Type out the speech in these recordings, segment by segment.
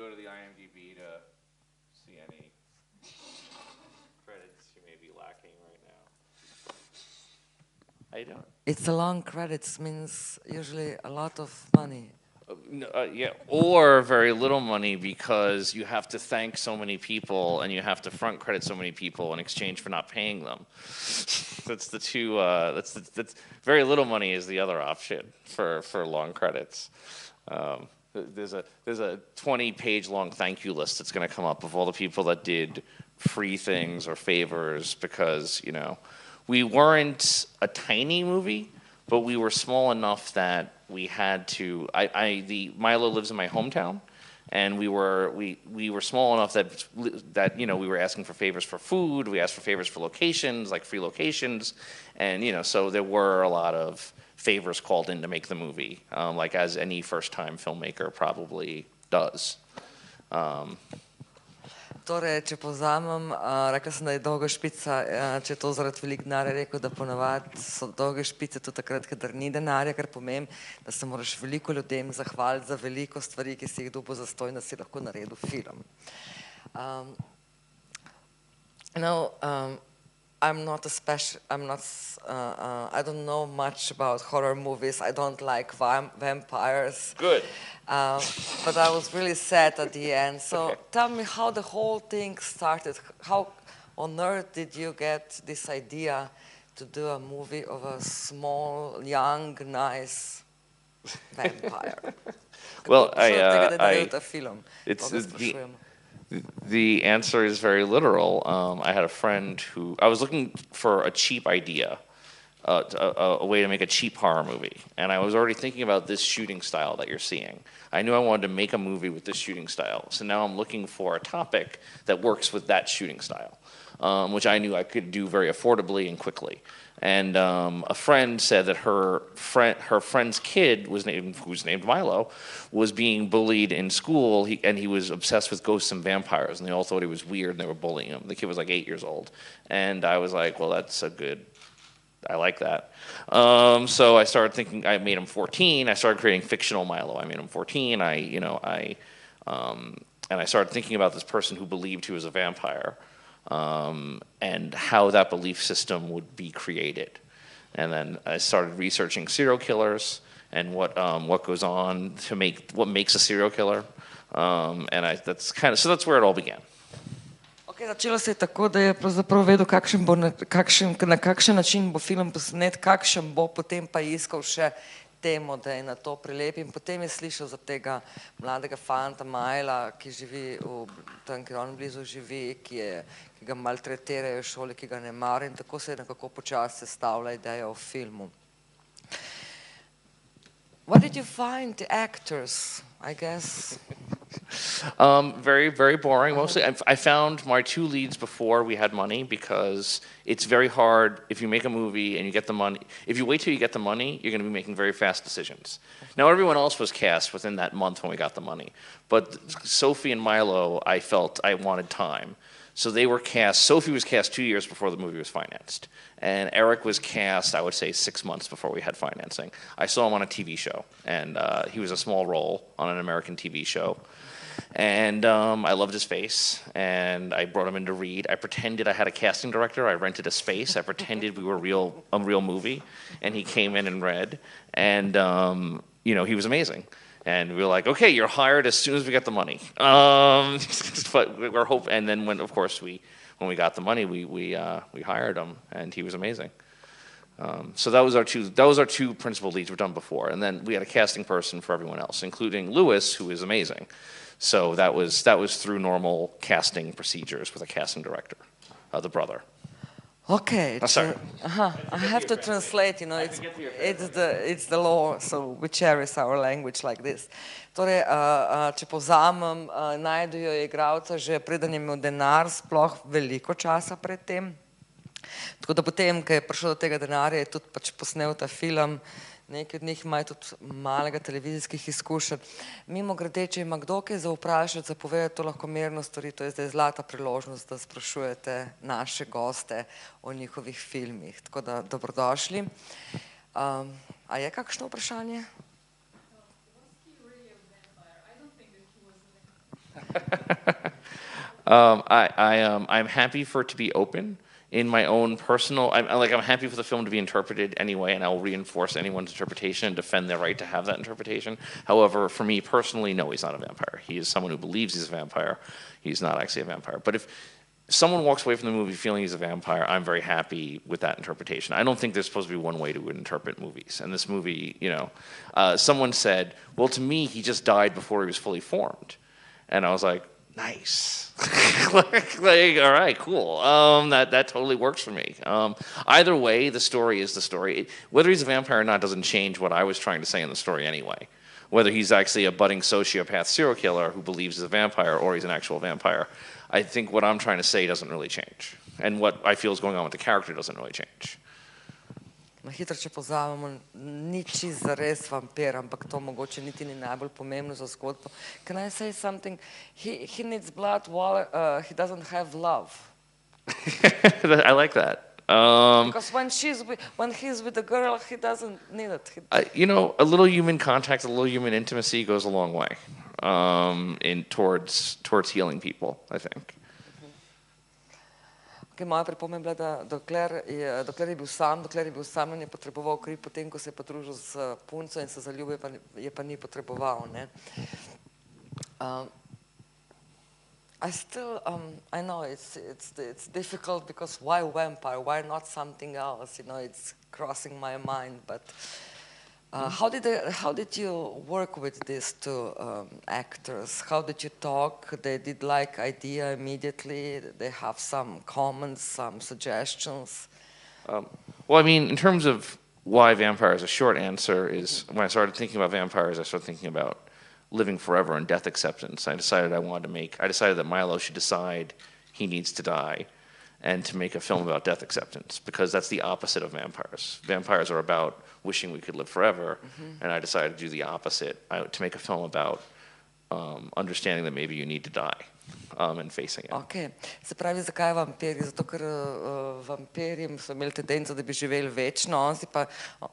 go to the IMDb to see any credits you may be lacking right now. How you doing? It's a long credits means usually a lot of money. Yeah, or very little money because you have to thank so many people and you have to front credit so many people in exchange for not paying them. That's the two. That's very little money is the other option for long credits. There's a 20-page long thank you list that's going to come up of all the people that did free things or favors because we weren't a tiny movie, but we were small enough that we had to. The Milo lives in my hometown, and we were small enough that we were asking for favors for food. We asked for favors for locations, like free locations, and so there were a lot of favors called in to make the movie, like as any first-time filmmaker probably does. Torej, če povzamem, rekla sem, da je dolga špica, če je to zaradi veliko denarja, rekel, da ponavadi so dolge špice tudi takrat, kadar ni denarja, kar pomeni, da se moraš veliko ljudem zahvaliti za veliko stvari, ki si jih dobil zastonj, da si lahko naredil film. I don't know much about horror movies. I don't like vampires. Good. But I was really sad at the end. So okay. Tell me how the whole thing started. How on earth did you get this idea to do a movie of a small, young, nice vampire? Well, the answer is very literal. I had a friend who I was looking for a cheap idea, a way to make a cheap horror movie, and I was already thinking about this shooting style that you're seeing. I knew I wanted to make a movie with this shooting style, so now I'm looking for a topic that works with that shooting style, which I knew I could do very affordably and quickly. And a friend said that her friend's kid who's named Milo, was being bullied in school, and he was obsessed with ghosts and vampires, and they all thought he was weird, and they were bullying him. The kid was like 8 years old, and I was like, well, that's I like that. So I started thinking. I made him 14. I started creating fictional Milo. I made him 14. And I started thinking about this person who believed he was a vampire. And how that belief system would be created, and then I started researching serial killers and what goes on to what makes a serial killer, and that's where it all began. Okay, začelo se je tako, da je pravzaprav vedel, na kakšen način bo film posnet, kakšen bo, potem pa iskal še temo, da je na to prelep, in potem je slišal za tega mladega fanta Majla, ki živi tam, kjer on blizu živi, ki ga maltretirajo v šoli, ki ga ne mara, in tako se je nekako počasi sestavila ideja o filmu. What did you find the actors, I guess? Very, very boring. Mostly, I found my two leads before we had money, because it's very hard if you make a movie and you get the money. If you wait till you get the money, you're going to be making very fast decisions. Now, everyone else was cast within that month when we got the money, but Sophie and Milo, I felt I wanted time. So they were cast. Sophie was cast 2 years before the movie was financed, and Eric was cast, I would say, 6 months before we had financing. I saw him on a TV show, and he was a small role on an American TV show. And I loved his face, and I brought him in to read. I pretended I had a casting director. I rented a space. I pretended we were a real movie, and he came in and read, and he was amazing. And we were like, okay, you're hired as soon as we get the money. But we're hoping, and then when we got the money, we hired him, and he was amazing. So that was our two principal leads were done before, and then we had a casting person for everyone else, including Lewis, who is amazing. So that was through normal casting procedures with a casting director, the brother. Okay. Sorry. I have to translate, it's the law, so we cherish our language like this. Torej, če povzamem, najdejo igralca že preden je imel denar, sploh veliko časa pred tem. Tako da potem, ko je prišel do tega denarja, je tudi pač posnel ta film. Nekaj od njih imajo tudi malega televizijskih izkušenj. Mimogrede, če ima kdo kaj za vprašati, za povedati, to lahko mirno stori, to je zdaj zlata priložnost, da sprašujete naše goste o njihovih filmih. Tako da dobrodošli. A je kakšno vprašanje? I'm happy for it to be open in my own personal. I'm happy for the film to be interpreted anyway, and I will reinforce anyone's interpretation and defend their right to have that interpretation. However, for me personally, no, he's not a vampire. He is someone who believes he's a vampire. He's not actually a vampire. But if someone walks away from the movie feeling he's a vampire, I'm very happy with that interpretation. I don't think there's supposed to be one way to interpret movies. And this movie, someone said, well, to me, he just died before he was fully formed. And I was like, nice. All right, cool. That totally works for me. Either way, the story is the story. Whether he's a vampire or not doesn't change what I was trying to say in the story anyway. Whether he's actually a budding sociopath serial killer who believes he's a vampire or he's an actual vampire, I think what I'm trying to say doesn't really change. And what I feel is going on with the character doesn't really change. Na hitro, če pozavamo, ni čisto zares vampir, ampak to mogoče niti ni najbolj pomembno za zgodbo. Can I say something? He needs blood while he doesn't have love. I like that. Because when he's with the girl, he doesn't need it. A little human contact, a little human intimacy goes a long way towards healing people, I think. Moja pripomba je bila, da dokler je bil sam, on je potreboval kri, potem ko se je pa družil z punco in se zaljubil, je pa ni potreboval. I know it's difficult because why vampire? Why not something else? It's crossing my mind. But how did you work with these two actors? How did you talk? They did like idea immediately. They have some comments, some suggestions. Well, in terms of why vampires, a short answer is when I started thinking about vampires, I started thinking about living forever and death acceptance. I decided that Milo should decide he needs to die and to make a film about death acceptance, because that's the opposite of vampires. Vampires are about wishing we could live forever, and I decided to do the opposite, to make a film about understanding that maybe you need to die and facing it. Okay. Se pravi, zakaj vampiri? Zato, ker vampiri so imeli tendenco, da bi živeli večno,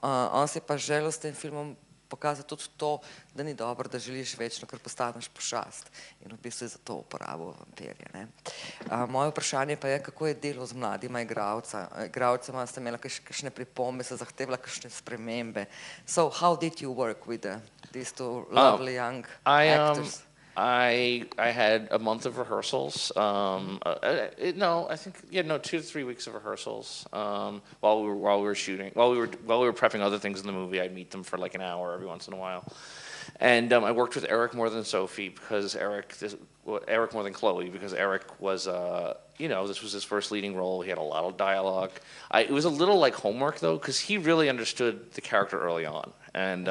on si pa želel s tem filmom pokazati tudi to, da ni dobro, da želiš večno, ker postaneš pošast. In v bistvu je zato uporabil vampirje. Moje vprašanje pa je, kako je delo z mladima igralcema, ste imeli kakšne pripombe, se zahtevala kakšne spremembe. So, how did you work with these two lovely young actors? I had a month of rehearsals. I think 2 to 3 weeks of rehearsals while we were shooting. While we were prepping other things in the movie, I'd meet them for like an hour every once in a while. And I worked with Eric more than Sophie because Eric more than Chloe, because Eric was this was his first leading role. He had a lot of dialogue. It was a little like homework though, because he really understood the character early on, and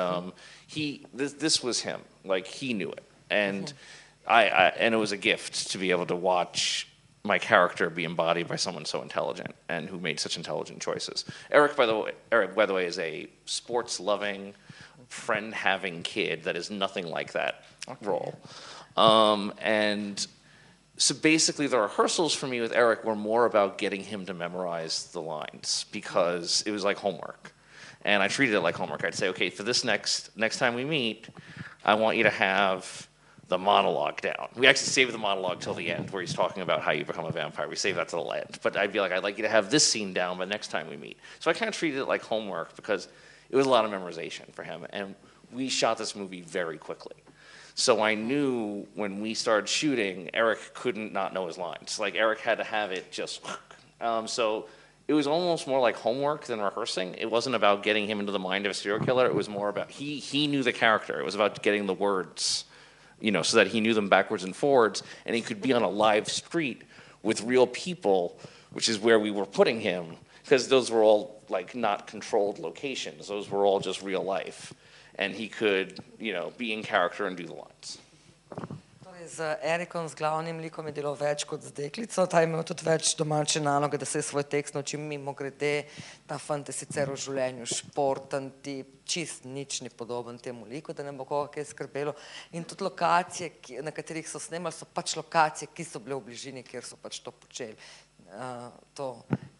this was him. Like, he knew it. And and it was a gift to be able to watch my character be embodied by someone so intelligent and who made such intelligent choices. Eric, by the way, is a sports-loving, friend-having kid that is nothing like that role. And so basically, the rehearsals for me with Eric were more about getting him to memorize the lines, because it was like homework. And I treated it like homework. I'd say, okay, for this next time we meet, I want you to have the monologue down. We actually saved the monologue till the end, where he's talking about how you become a vampire. We saved that till the end. But I'd be like, I'd like you to have this scene down, but next time we meet. So I kind of treated it like homework, because it was a lot of memorization for him. And we shot this movie very quickly. So I knew when we started shooting, Eric couldn't not know his lines. Like, Eric had to have it just... So it was almost more like homework than rehearsing. It wasn't about getting him into the mind of a serial killer. It was more about... He knew the character. It was about getting the words, so that he knew them backwards and forwards, and he could be on a live street with real people, which is where we were putting him, because those were all like not controlled locations. Those were all just real life, and he could, be in character and do the lines. Z Erikom, z glavnim likom, je delal več kot z deklico. Ta je imel tudi več domače naloge, da se je svoj tekst naučil. Mimogrede, ta fant je sicer v življenju športen tip, čist nič ni podoben temu liku, da ne bo koga kaj skrbelo. In tudi lokacije, na katerih so snemali, so pač lokacije, ki so bile v bližini, kjer so pač to počeli.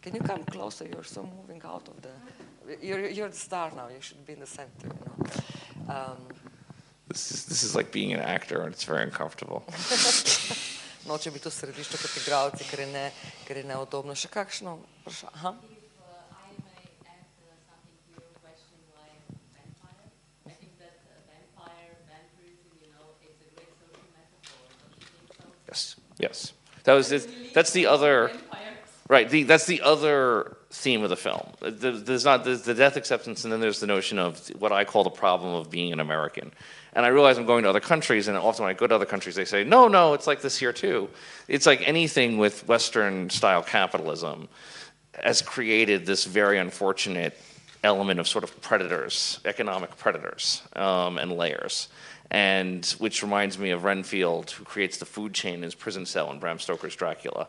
Can you come closer? You're so moving out of the... You're the star now. You should be in the center, This is like being an actor, and it's very uncomfortable. Noče biti v središču kot igralci, ker je neudobno. Še kakšno vprašanje? Aha. Yes. That's the other, right, that's the other theme of the film. There's the death acceptance, and then there's the notion of what I call the problem of being an American. And I realize I'm going to other countries, and often when I go to other countries, they say, no, it's like this here too. It's like anything with Western-style capitalism has created this very unfortunate element of sort of predators, economic predators, and layers. And which reminds me of Renfield, who creates the food chain in his prison cell in Bram Stoker's Dracula,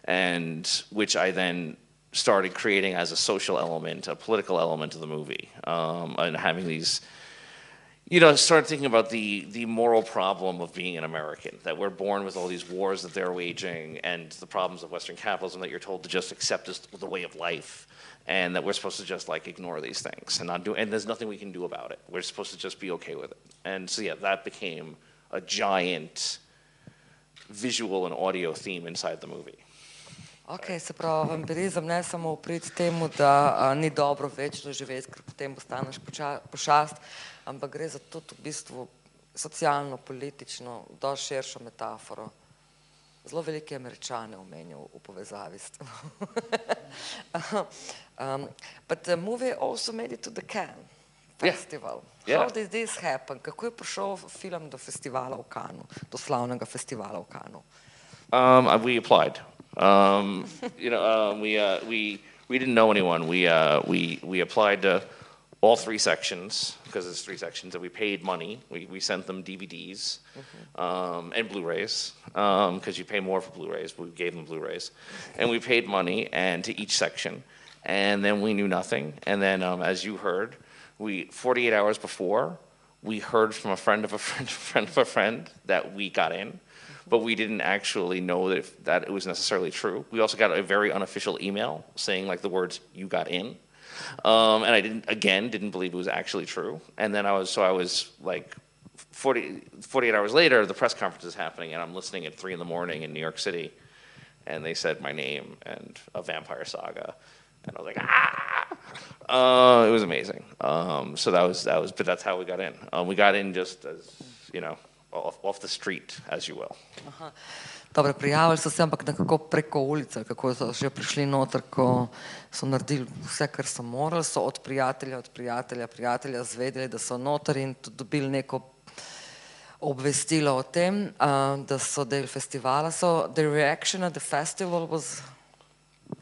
and which I then started creating as a social element, a political element of the movie, and having these, started thinking about the moral problem of being an American, that we're born with all these wars that they're waging, and the problems of Western capitalism that you're told to just accept as the way of life. And that we're supposed to just like ignore these things and and there's nothing we can do about it. We're supposed to just be okay with it. And so that became a giant visual and audio theme inside the movie. Ok, se pravi, vampirizem ne samo uprit temu, da ni dobro večno živeti, ker potem postaneš pošast, ampak gre za tudi v bistvu socialno, politično, dosti širšo metaforo. Zelo velike Američane omenil v povezavi s tem. But the movie also made it to the Cannes festival. Yeah. How did this happen? Kako je prišel film do festivala v Cannesu, do slavnega festivala v Cannesu? We applied. We didn't know anyone. We applied to all three sections, because there's three sections, and we paid money. We sent them DVDs and Blu-rays, because you pay more for Blu-rays, but we gave them Blu-rays. And we paid money to each section, and then we knew nothing. And then, as you heard, 48 hours before, we heard from a friend of a friend of a friend that we got in, but we didn't actually know that it was necessarily true. We also got a very unofficial email saying like the words, "You got in." And I didn't believe it was actually true. And then I was like 48 hours later, the press conference is happening, and I'm listening at 3 in the morning in New York City, and they said my name and a vampire saga, and I was like, ah! It was amazing. But that's how we got in. We got in just as, off the street, as you will. Aha. Dobro, prijavili so se, ampak nekako preko ulice, kako so že prišli noter, ko so naredili vse, kar so morali, so od prijatelja zvedeli, da so noter in tudi dobili neko obvestilo o tem, da so del festivala. So the reaction at the festival was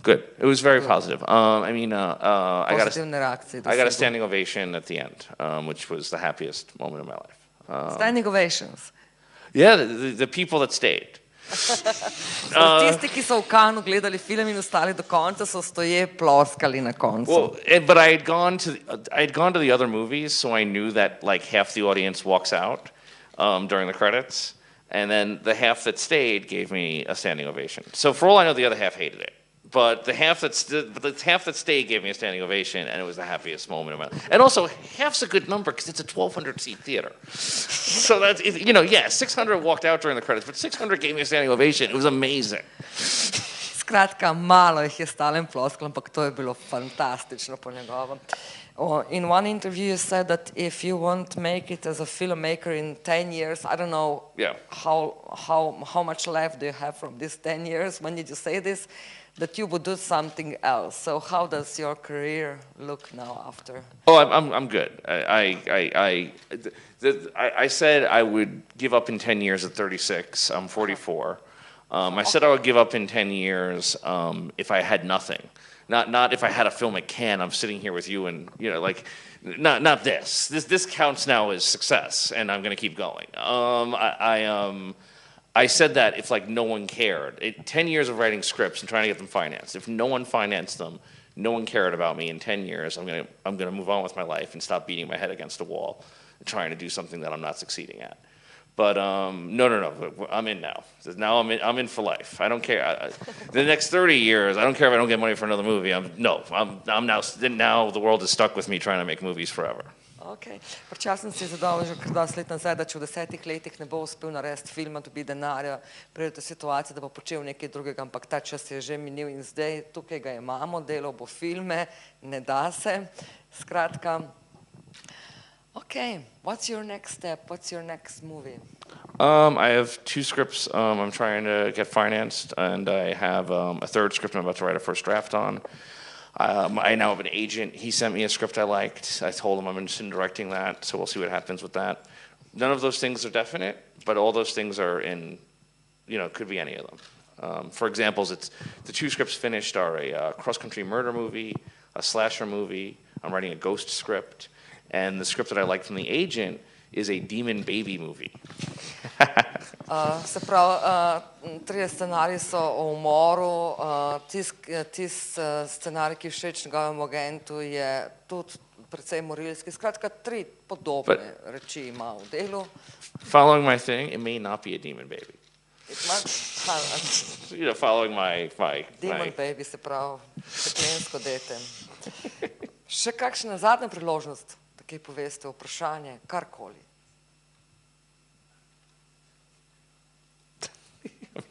good. It was very positive. I got a standing ovation at the end, which was the happiest moment of my life. Standing ovations? Yeah, the people that stayed. Tisti, ki so v Cannesu gledali film in ostali do konca, so stoje ploskali na koncu. Well, but I had gone to the other movies, so I knew that like half the audience walks out during the credits, and then the half that stayed gave me a standing ovation. So for all I know, the other half hated it. But the half that stayed gave me a standing ovation, and it was the happiest moment of my life. And also, half's a good number because it's a 1,200-seat theater. So that's 600 walked out during the credits, but 600 gave me a standing ovation. It was amazing. Skratka, malo jih je stalo in ploskalo, ampak to je bilo fantastično po njegovem. In one interview you said that if you want to make it as a filmmaker in 10 years, I don't know how much left do you have from these 10 years, when did you say this, that you would do something else. So how does your career look now after? Oh, I'm good. I said I would give up in 10 years at 36. I'm 44. I said I would give up in 10 years if I had nothing. Not if I had a film at Cannes. I'm sitting here with you, and not this. This counts now as success, and I'm going to keep going. I said that if like no one cared. 10 years of writing scripts and trying to get them financed. If no one financed them, no one cared about me in 10 years, I'm gonna move on with my life and stop beating my head against a wall and trying to do something that I'm not succeeding at. But no. I'm in now. Now I'm in for life. I don't care. The next 30 years, I don't care if I don't get money for another movie. I'm now the world is stuck with me trying to make movies forever. Okay. Včasih sem si zadal že kar dosti let nazaj, da če v 10 letih ne bo uspel narediti filma, dobi denarja, pride do situacije, da bo počel nekaj drugega, ampak ta čas je že minil in zdaj tukaj ga imamo, delal bo filme, ne da se. Skratka, okay, what's your next step? What's your next movie? I have 2 scripts I'm trying to get financed, and I have a 3rd script I'm about to write a first draft on. I now have an agent. He sent me a script I liked. I told him I'm interested in directing that, so we'll see what happens with that. None of those things are definite, but all those things are in, could be any of them. For examples, the 2 scripts finished are a cross-country murder movie, a slasher movie. I'm writing a ghost script, and the script that I liked from the agent is a demon baby movie. Se pravi, 3 scenariji so o umoru, tisti scenarij, ki je všeč njegovemu agentu, je tudi precej morilski. Skratka, 3 podobne reči ima v delu. Following my thing, it may not be a demon baby. Following my Demon baby, se pravi, peklensko dete. Še kakšna zadnja priložnost, da kaj poveste, vprašanje, karkoli.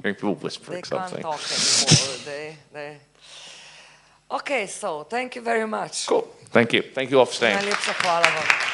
Hearing people whispering something. They can't talk anymore. Okay, so thank you very much. Cool. Thank you. Thank you all for staying. Najlepša hvala vam.